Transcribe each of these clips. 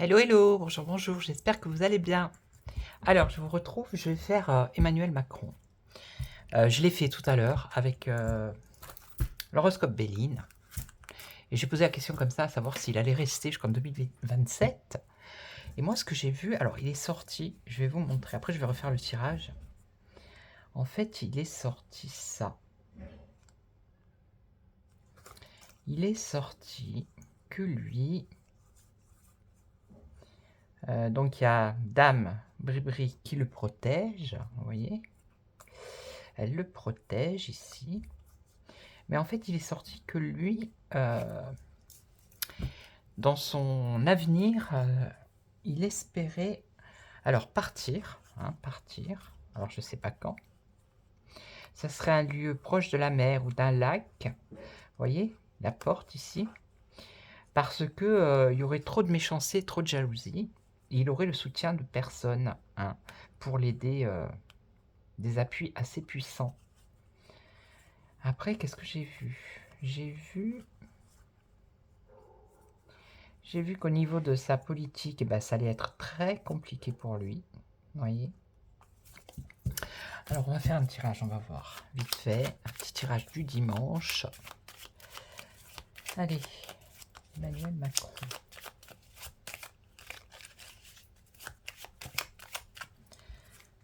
Hello, hello, bonjour, bonjour, j'espère que vous allez bien. Alors, je vous retrouve, je vais faire Emmanuel Macron. Je l'ai fait tout à l'heure avec l'horoscope Béline. Et j'ai posé la question comme ça, à savoir s'il allait rester jusqu'en 2027. Et moi, ce que j'ai vu, alors il est sorti, je vais vous montrer, après je vais refaire le tirage. En fait, il est sorti ça. Il est sorti que lui... donc il y a Dame Bribri qui le protège, vous voyez. Elle le protège ici. Mais en fait, il est sorti que lui, dans son avenir, il espérait alors partir, hein, partir. Alors je ne sais pas quand. Ça serait un lieu proche de la mer ou d'un lac. Vous voyez, la porte ici. Parce que il y aurait trop de méchanceté, trop de jalousie. Et il aurait le soutien de personne, hein, pour l'aider, des appuis assez puissants. Après, qu'est-ce que j'ai vu? J'ai vu qu'au niveau de sa politique, eh ben, ça allait être très compliqué pour lui. Vous voyez. Alors, on va faire un tirage, on va voir. Vite fait, un petit tirage du dimanche. Allez, Emmanuel Macron.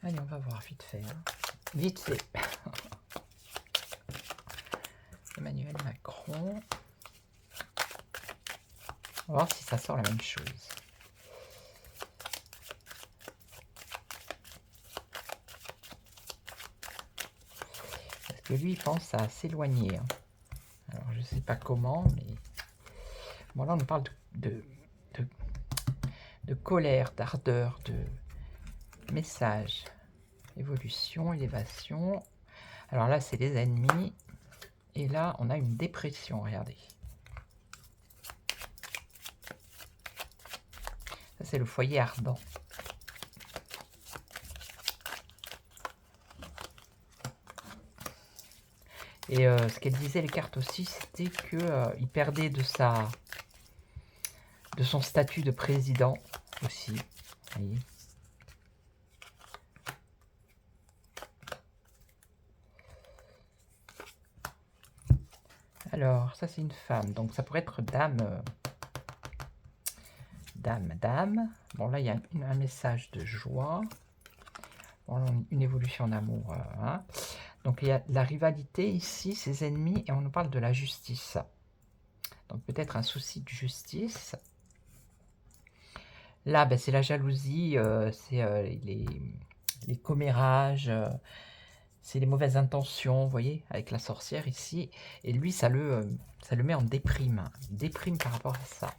Allez, on va voir vite fait. Hein. Vite fait. Emmanuel Macron. On va voir si ça sort la même chose. Parce que lui, il pense à s'éloigner. Hein. Alors, je ne sais pas comment, mais... Bon, là, on nous parle de colère, d'ardeur, de message, évolution, élévation. Alors là, c'est les ennemis. Et là, on a une dépression, regardez. Ça, c'est le foyer ardent. Et ce qu'elle disait, les cartes aussi, c'était qu'il perdait de son statut de président aussi. Vous voyez. Alors, ça, c'est une femme. Donc, ça pourrait être dame. Dame. Bon, là, il y a un message de joie. Bon, une évolution en amour. Hein. Donc, il y a la rivalité ici, ses ennemis, et on nous parle de la justice. Donc, peut-être un souci de justice. Là, ben, c'est la jalousie, c'est les commérages, c'est les mauvaises intentions, vous voyez, avec la sorcière ici. Et lui, ça le met en déprime. Déprime par rapport à ça.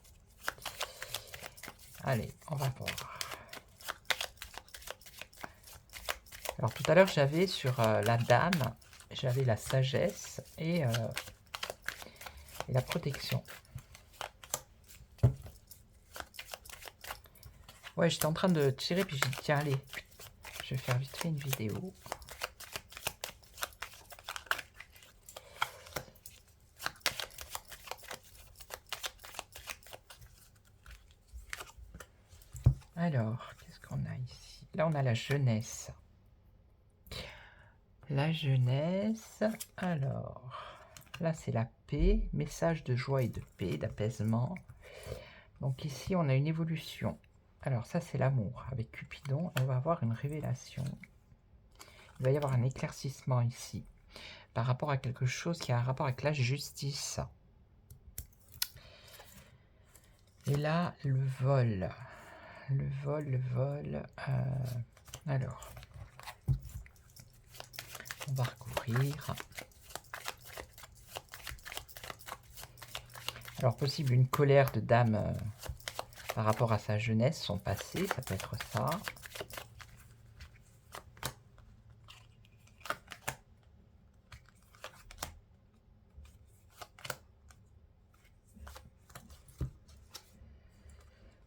Allez, on va voir. Alors, tout à l'heure, j'avais sur la dame, j'avais la sagesse et la protection. Ouais, j'étais en train de tirer, puis j'ai dit, tiens, allez, je vais faire vite fait une vidéo. Alors, qu'est-ce qu'on a ici? Là, on a la jeunesse. La jeunesse, alors, là, c'est la paix, message de joie et de paix, d'apaisement. Donc ici, on a une évolution. Alors, ça, c'est l'amour. Avec Cupidon, on va avoir une révélation. Il va y avoir un éclaircissement ici, par rapport à quelque chose qui a un rapport avec la justice. Et là, le vol. Le vol. Alors, on va recouvrir. Alors, possible une colère de dame par rapport à sa jeunesse, son passé, ça peut être ça.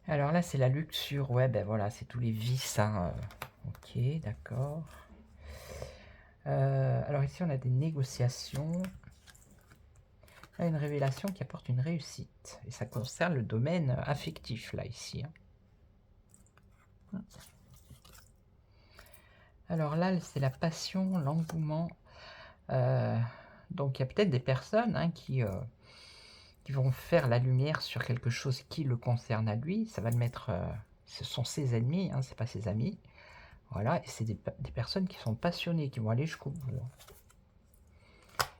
Alors là, c'est la luxure. Ouais, ben voilà, c'est tous les vices. Hein. Ok, d'accord. Alors ici, on a des négociations. Là, une révélation qui apporte une réussite. Et ça concerne le domaine affectif, là, ici. Hein. Alors là, c'est la passion, l'engouement. Donc il y a peut-être des personnes hein, qui vont faire la lumière sur quelque chose qui le concerne à lui. Ça va le mettre... ce sont ses ennemis, hein, c'est pas ses amis. Voilà, et c'est des personnes qui sont passionnées, qui vont aller jusqu'au bout.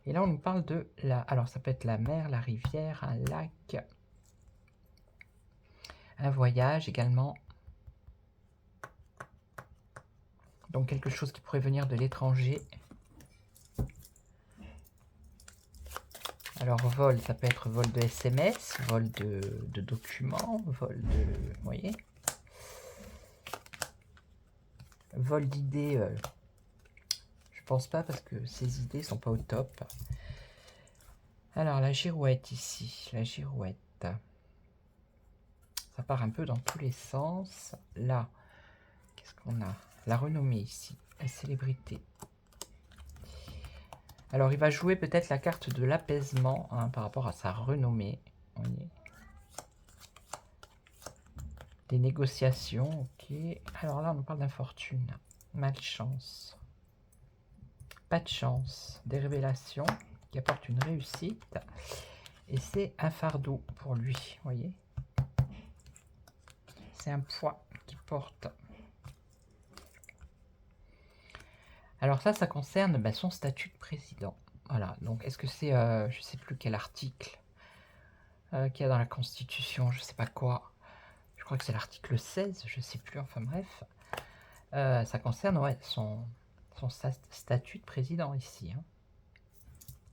Et là, on nous parle de la... Alors, ça peut être la mer, la rivière, un lac, un voyage également. Donc, quelque chose qui pourrait venir de l'étranger. Alors, vol, ça peut être vol de SMS, vol de documents, vol de... Vous voyez? Vol d'idées, je pense pas parce que ces idées sont pas au top. Alors, la girouette ici, la girouette. Ça part un peu dans tous les sens. Là, qu'est-ce qu'on a? La renommée ici, la célébrité. Alors, il va jouer peut-être la carte de l'apaisement hein, par rapport à sa renommée. Vous voyez. Des négociations, ok. Alors là, on nous parle d'infortune, malchance, pas de chance, des révélations qui apportent une réussite. Et c'est un fardeau pour lui, vous voyez. C'est un poids qu'il porte. Alors ça concerne son statut de président. Voilà, donc est-ce que c'est, je ne sais plus quel article qu'il y a dans la Constitution, je ne sais pas quoi. Je crois que c'est l'article 16, je ne sais plus, enfin bref. Ça concerne ouais, son statut de président ici. Hein.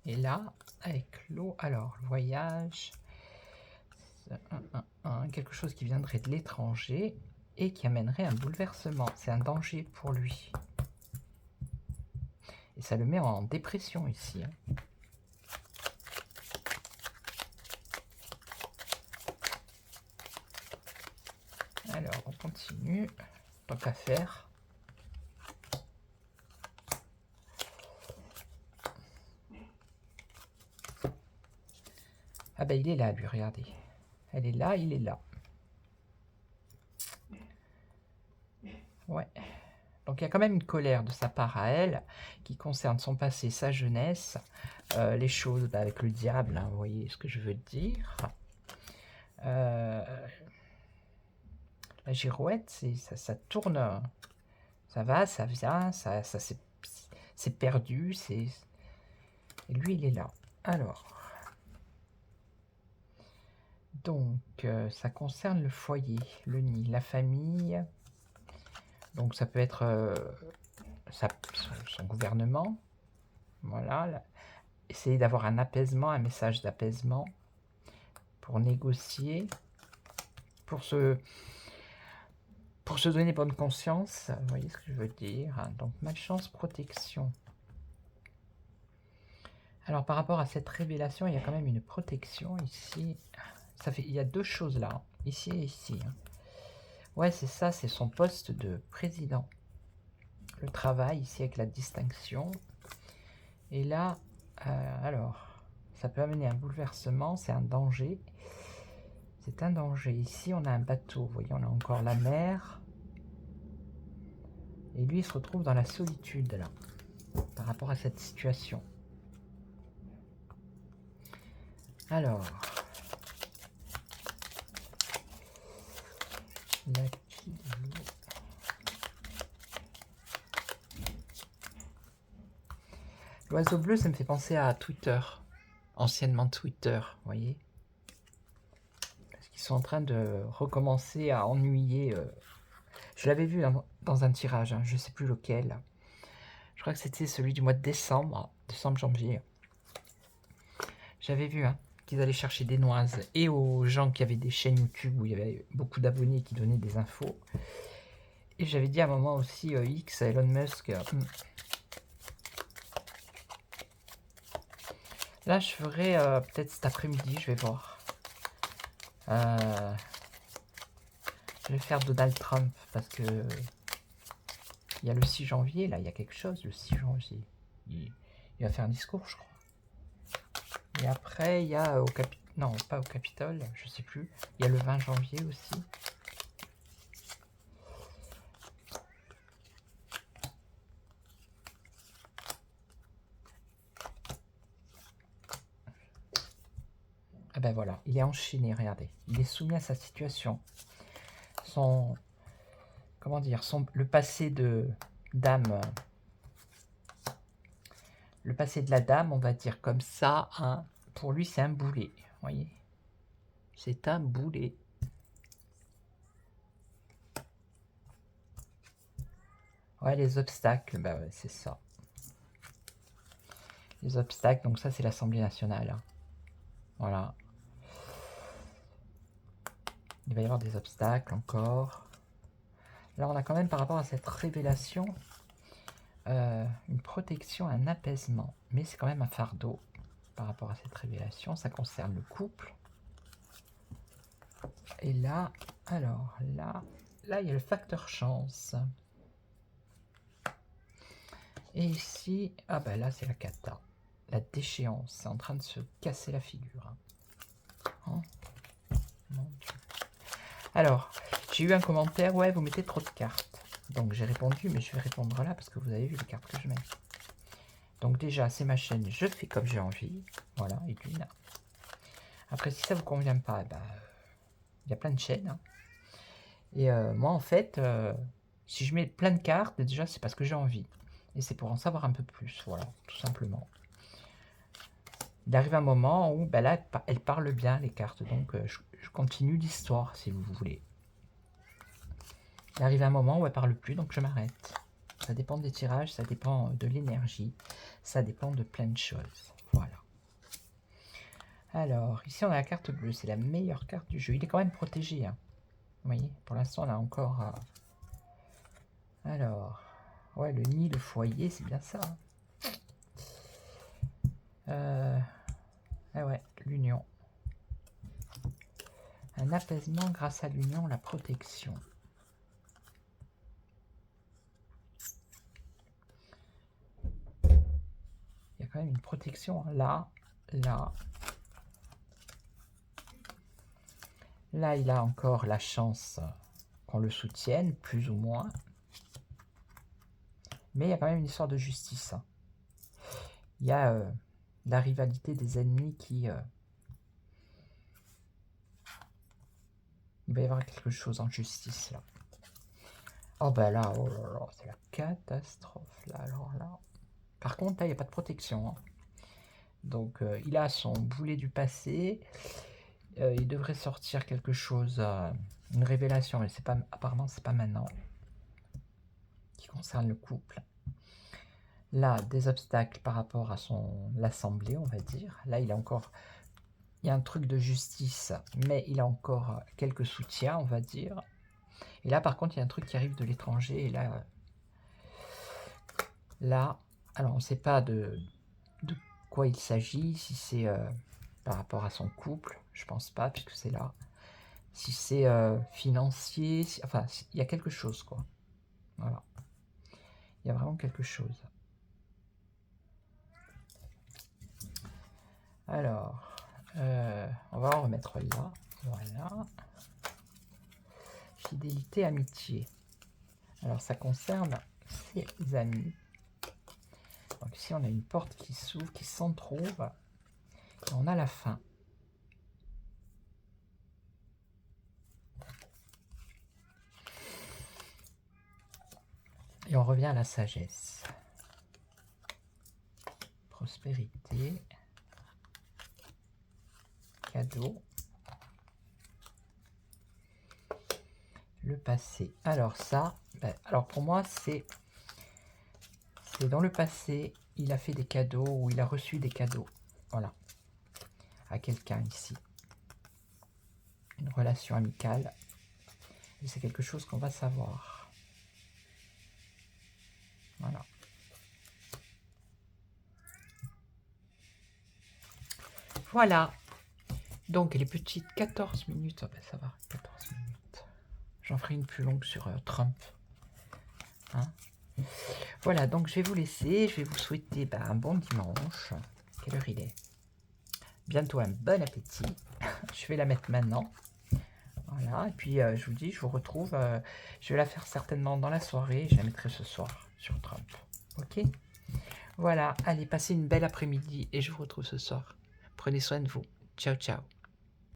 Et là, avec l'eau, alors, le voyage, quelque chose qui viendrait de l'étranger et qui amènerait un bouleversement. C'est un danger pour lui. Et ça le met en dépression ici. Hein. Alors, on continue. Tant qu'à faire. Ah ben, il est là, lui, regardez. Elle est là, il est là. Ouais. Donc, il y a quand même une colère de sa part à elle qui concerne son passé, sa jeunesse, les choses avec le diable, hein, vous voyez ce que je veux dire. La girouette, ça tourne, ça va, ça vient, ça c'est perdu, et lui, il est là. Alors, donc, ça concerne le foyer, le nid, la famille. Donc, ça peut être son gouvernement. Voilà. Là. Essayer d'avoir un apaisement, un message d'apaisement pour négocier, pour se donner bonne conscience. Vous voyez ce que je veux dire. Donc, malchance, protection. Alors, par rapport à cette révélation, il y a quand même une protection ici. Il y a deux choses là, ici et ici. Ouais, c'est ça, c'est son poste de président. Le travail ici avec la distinction. Et là, alors, ça peut amener un bouleversement, c'est un danger. C'est un danger. Ici, on a un bateau, vous voyez, on a encore la mer. Et lui, il se retrouve dans la solitude, là, par rapport à cette situation. Alors, l'oiseau bleu, ça me fait penser à Twitter, anciennement Twitter, vous voyez. Parce qu'ils sont en train de recommencer à ennuyer. Je l'avais vu dans un tirage, hein, je ne sais plus lequel. Je crois que c'était celui du mois de décembre, janvier. J'avais vu qu'ils allaient chercher des noises et aux gens qui avaient des chaînes YouTube où il y avait beaucoup d'abonnés qui donnaient des infos. Et j'avais dit à un moment aussi X à Elon Musk. Là, je ferai peut-être cet après-midi, je vais voir. Je vais faire Donald Trump parce que il y a le 6 janvier, là, il y a quelque chose, le 6 janvier. Il va faire un discours, je crois. Et après, il y a non, pas au Capitole, je sais plus. Il y a le 20 janvier aussi. Ah ben voilà, il est enchaîné, regardez. Il est soumis à sa situation. Son, comment dire, le passé de dame, le passé de la dame, on va dire comme ça, hein, pour lui c'est un boulet, vous voyez. C'est un boulet. Ouais, les obstacles, bah ouais, c'est ça. Les obstacles, donc ça c'est l'Assemblée nationale. Hein. Voilà. Il va y avoir des obstacles encore. Là, on a quand même par rapport à cette révélation une protection, un apaisement. Mais c'est quand même un fardeau par rapport à cette révélation. Ça concerne le couple. Et là, alors là, il y a le facteur chance. Et ici, ah ben là c'est la cata. La déchéance, c'est en train de se casser la figure. Hein. Mon Dieu. Alors, j'ai eu un commentaire, ouais, vous mettez trop de cartes. Donc j'ai répondu, mais je vais répondre là parce que vous avez vu les cartes que je mets. Donc déjà, c'est ma chaîne, je fais comme j'ai envie. Voilà, et d'une. Après, si ça vous convient pas, bah, y a plein de chaînes. Hein. Et moi, en fait, si je mets plein de cartes, déjà, c'est parce que j'ai envie. Et c'est pour en savoir un peu plus, voilà, tout simplement. Il arrive un moment où, bah là, elles parlent bien, les cartes. Donc, je continue l'histoire, si vous voulez. Il arrive un moment où elle parle plus, donc je m'arrête. Ça dépend des tirages, ça dépend de l'énergie, ça dépend de plein de choses. Voilà. Alors, ici on a la carte bleue, c'est la meilleure carte du jeu. Il est quand même protégé. Hein. Vous voyez, pour l'instant on a encore... Alors, ouais, le nid, le foyer, c'est bien ça. Ah ouais, l'union. Un apaisement grâce à l'union, la protection. Il y a quand même une protection hein. Là, là. Là, il a encore la chance qu'on le soutienne, plus ou moins. Mais il y a quand même une histoire de justice. Hein. Il y a la rivalité des ennemis qui... il va y avoir quelque chose en justice, là. Oh bah là, oh là là, c'est la catastrophe, là, alors là. Par contre, là, il n'y a pas de protection. Hein. Donc, il a son boulet du passé. Il devrait sortir quelque chose, une révélation, mais c'est pas, apparemment, c'est pas maintenant. Qui concerne le couple. Là, des obstacles par rapport à l'assemblée, on va dire. Là, il a encore... Il y a un truc de justice, mais il a encore quelques soutiens, on va dire. Et là, par contre, il y a un truc qui arrive de l'étranger. Et là, alors on ne sait pas de quoi il s'agit, si c'est par rapport à son couple, je pense pas, puisque c'est là. Si c'est financier, enfin, il y a quelque chose, quoi. Voilà. Il y a vraiment quelque chose. Alors, on va en remettre là. Voilà. Fidélité, amitié. Alors, ça concerne ses amis. Donc ici, on a une porte qui s'ouvre, qui s'entrouvre. Et on a la fin. Et on revient à la sagesse. Prospérité. Cadeau. Le passé. Alors ça, ben, alors pour moi, c'est dans le passé, il a fait des cadeaux ou il a reçu des cadeaux. Voilà. À quelqu'un ici. Une relation amicale. Et c'est quelque chose qu'on va savoir. Voilà. Voilà. Donc les petites 14 minutes. Oh ben ça va, 14 minutes. J'en ferai une plus longue sur Trump. Hein? Voilà, donc je vais vous laisser. Je vais vous souhaiter un bon dimanche. Quelle heure il est? Bientôt un bon appétit. Je vais la mettre maintenant. Voilà, et puis je vous dis, je vous retrouve. Je vais la faire certainement dans la soirée. Je la mettrai ce soir sur Trump. Ok? Voilà, allez, passez une belle après-midi et je vous retrouve ce soir. Prenez soin de vous. Ciao, ciao.